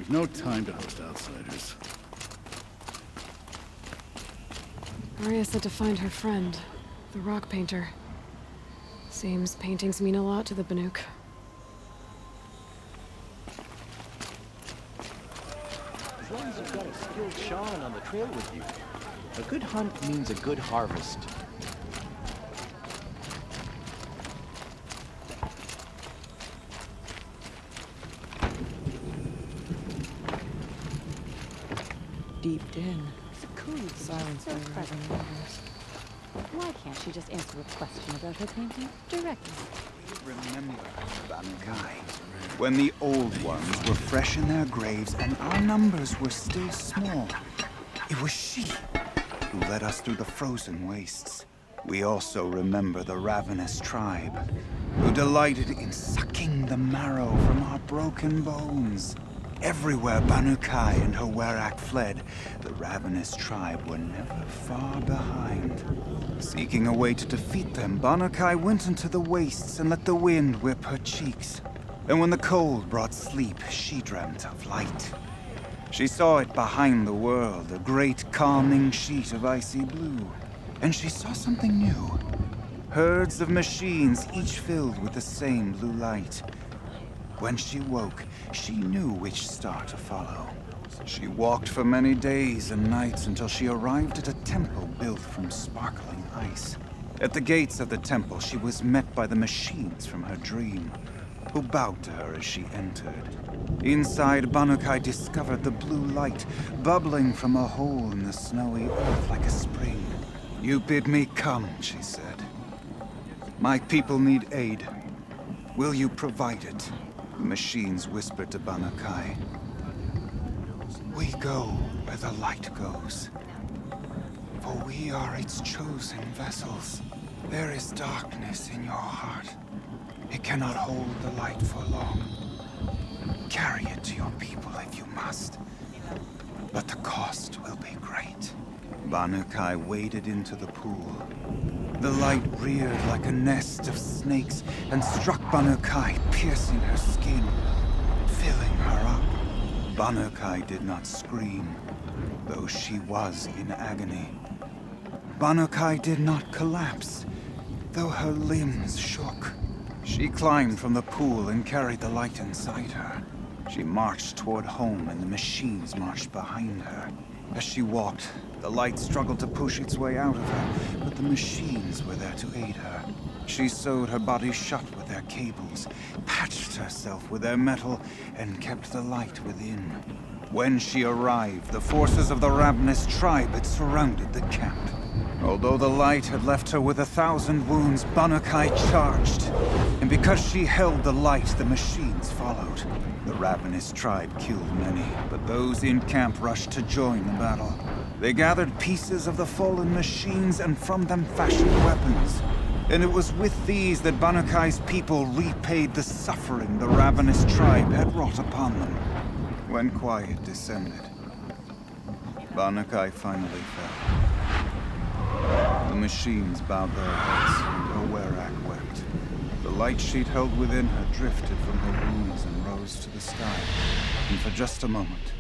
No time to host outsiders. Arya said to find her friend, the rock painter. Seems paintings mean a lot to the Banuk. As long as you've got a skilled shaman on the trail with you, a good hunt means a good harvest. Deep din. Sekuli Silence so by the present. river waters. Why can't she just answer a question about her painting directly? Remember, Banukai, when the old ones were fresh in their graves and our numbers were still small. It was she who led us through the frozen wastes. We also remember the ravenous tribe, who delighted in sucking the marrow from our broken bones. Everywhere Banukai and her Werak fled, the ravenous tribe were never far behind. Seeking a way to defeat them, Banukai went into the wastes and let the wind whip her cheeks. And when the cold brought sleep, she dreamt of light. She saw it behind the world, a great calming sheet of icy blue. And she saw something new. Herds of machines, each filled with the same blue light. When she woke, she knew which star to follow. She walked for many days and nights until she arrived at a temple built from sparkling ice. At the gates of the temple, she was met by the machines from her dream, who bowed to her as she entered. Inside, Banukai discovered the blue light bubbling from a hole in the snowy earth like a spring. "You bid me come," she said. "My people need aid. Will you provide it?" The machines whispered to Banukai. "We go where the light goes, for we are its chosen vessels. There is darkness in your heart. It cannot hold the light for long. Carry it to your people if you must, but the cost will be great." Banukai waded into the pool. The light reared like a nest of snakes and struck Banukai, piercing her skin, filling her up. Banukai did not scream, though she was in agony. Banukai did not collapse, though her limbs shook. She climbed from the pool and carried the light inside her. She marched toward home, and the machines marched behind her. As she walked, the light struggled to push its way out of her, but the machines were there to aid her. She sewed her body shut with their cables, patched herself with their metal, and kept the light within. When she arrived, the forces of the ravenous tribe had surrounded the camp. Although the light had left her with 1,000 wounds, Banukai charged. And because she held the light, the machines followed. The ravenous tribe killed many, but those in camp rushed to join the battle. They gathered pieces of the fallen machines and from them fashioned weapons. And it was with these that Banukai's people repaid the suffering the ravenous tribe had wrought upon them. When quiet descended, Banukai finally fell. The machines bowed their heads, and her Werak wept. The light sheet held within her drifted from her wounds and rose to the sky. And for just a moment,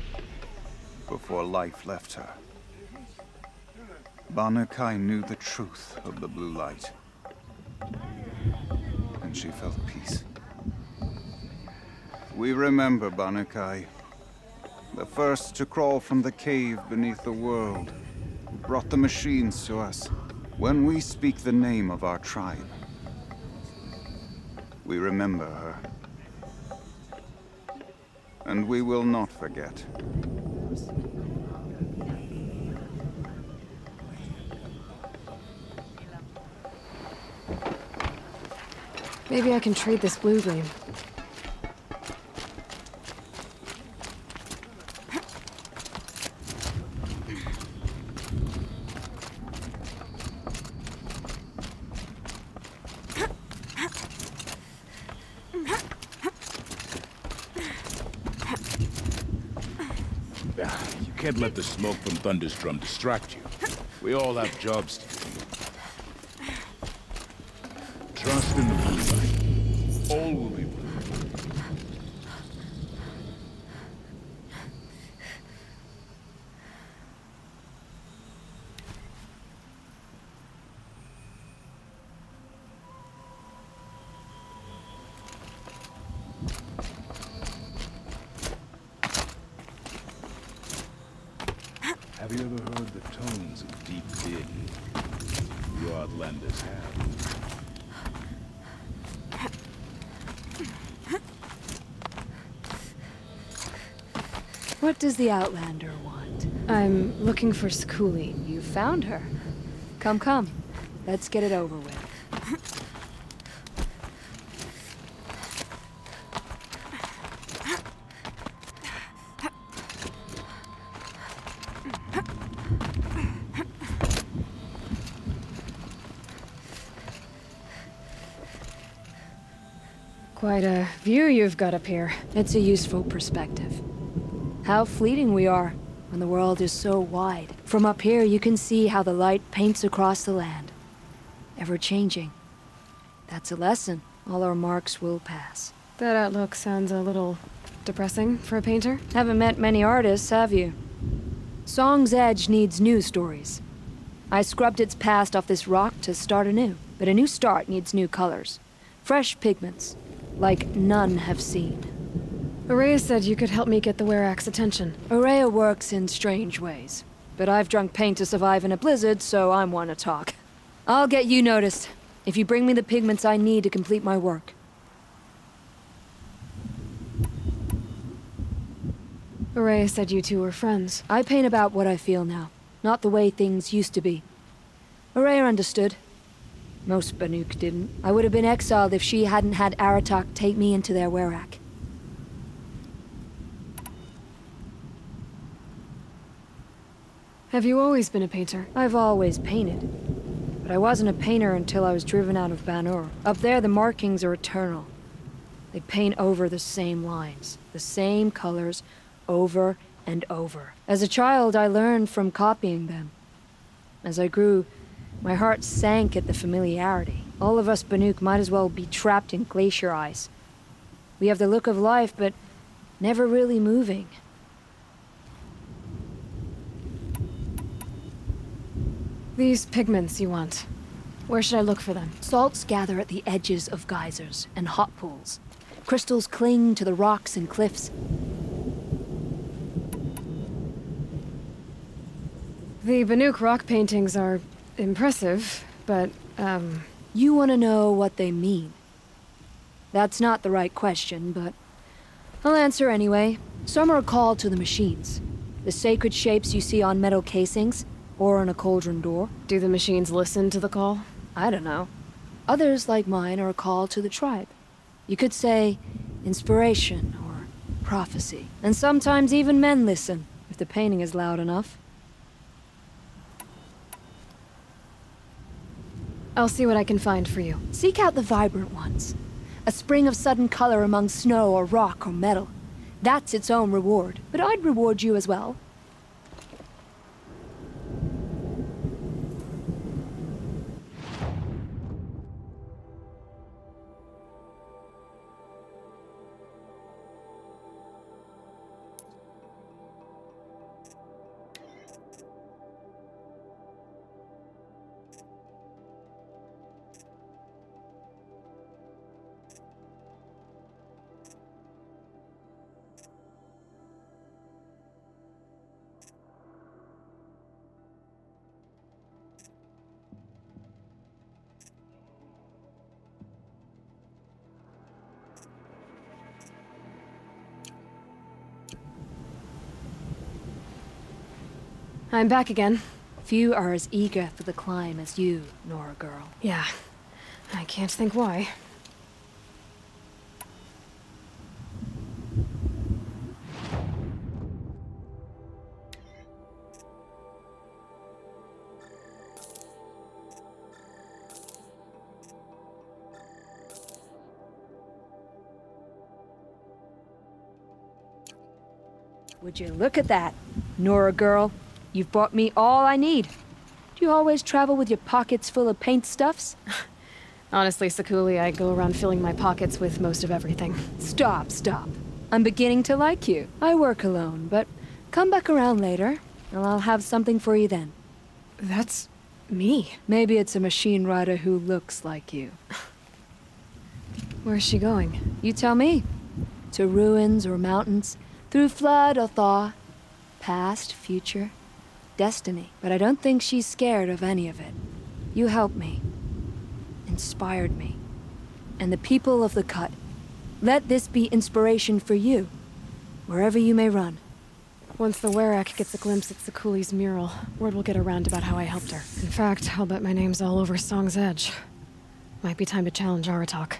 before life left her, Banukai knew the truth of the blue light. And she felt peace. We remember Banukai, the first to crawl from the cave beneath the world, who brought the machines to us. When we speak the name of our tribe, we remember her. And we will not forget. Maybe I can trade this blue gleam. You can't let the smoke from Thunderstrom distract you. We all have jobs to do. Trust in the blue light. All will be well. Have you ever heard the tones of deep din? You Outlanders have. What does the Outlander want? I'm looking for Sekuli. You found her. Come, come. Let's get it over with. Quite a view you've got up here. It's a useful perspective. How fleeting we are when the world is so wide. From up here, you can see how the light paints across the land. Ever changing. That's a lesson. All our marks will pass. That outlook sounds a little depressing for a painter. Haven't met many artists, have you? Song's Edge needs new stories. I scrubbed its past off this rock to start anew. But a new start needs new colors. Fresh pigments. Like none have seen. Araya said you could help me get the Werak's attention. Araya works in strange ways. But I've drunk paint to survive in a blizzard, so I'm one to talk. I'll get you noticed, if you bring me the pigments I need to complete my work. Araya said you two were friends. I paint about what I feel now, not the way things used to be. Araya understood. Most Banuk didn't. I would have been exiled if she hadn't had Aratak take me into their Werak. Have you always been a painter? I've always painted. But I wasn't a painter until I was driven out of Banur. Up there, the markings are eternal. They paint over the same lines, the same colors, over and over. As a child, I learned from copying them. As I grew, my heart sank at the familiarity. All of us Banuk might as well be trapped in glacier ice. We have the look of life, but never really moving. These pigments you want. Where should I look for them? Salts gather at the edges of geysers and hot pools. Crystals cling to the rocks and cliffs. The Banuk rock paintings are impressive, but, You want to know what they mean. That's not the right question, but I'll answer anyway. Some are called to the machines. The sacred shapes you see on metal casings, or on a cauldron door. Do the machines listen to the call? I don't know. Others, like mine, are a call to the tribe. You could say inspiration or prophecy. And sometimes even men listen, if the painting is loud enough. I'll see what I can find for you. Seek out the vibrant ones. A spring of sudden color among snow or rock or metal. That's its own reward. But I'd reward you as well. I'm back again. Few are as eager for the climb as you, Nora girl. Yeah. I can't think why. Would you look at that, Nora girl? You've bought me all I need. Do you always travel with your pockets full of paint stuffs? Honestly, Sekuli, I go around filling my pockets with most of everything. Stop, stop. I'm beginning to like you. I work alone, but come back around later, and I'll have something for you then. That's me. Maybe it's a machine rider who looks like you. Where's she going? You tell me. To ruins or mountains, through flood or thaw, past, future. destiny, but I don't think she's scared of any of it. You helped me. Inspired me. And the people of the Cut. Let this be inspiration for you, wherever you may run. Once the Werak gets a glimpse at Sekuli's mural, word will get around about how I helped her. In fact, I'll bet my name's all over Song's Edge. Might be time to challenge Aratak.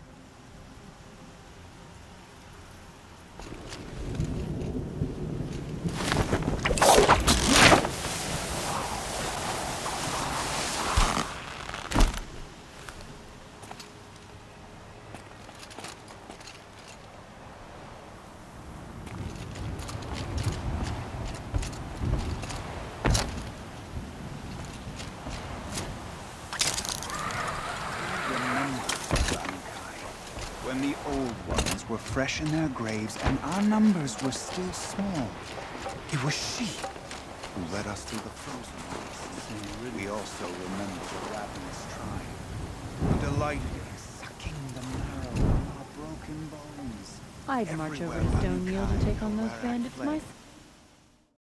When the old ones were fresh in their graves and our numbers were still small, it was she who led us through the frozen wastes. We also remember the ravenous tribe, who delighted in sucking the marrow from our broken bones. I'd march over Everywhere to Stone Yield and mankind take on or those where I bandits fled, myself.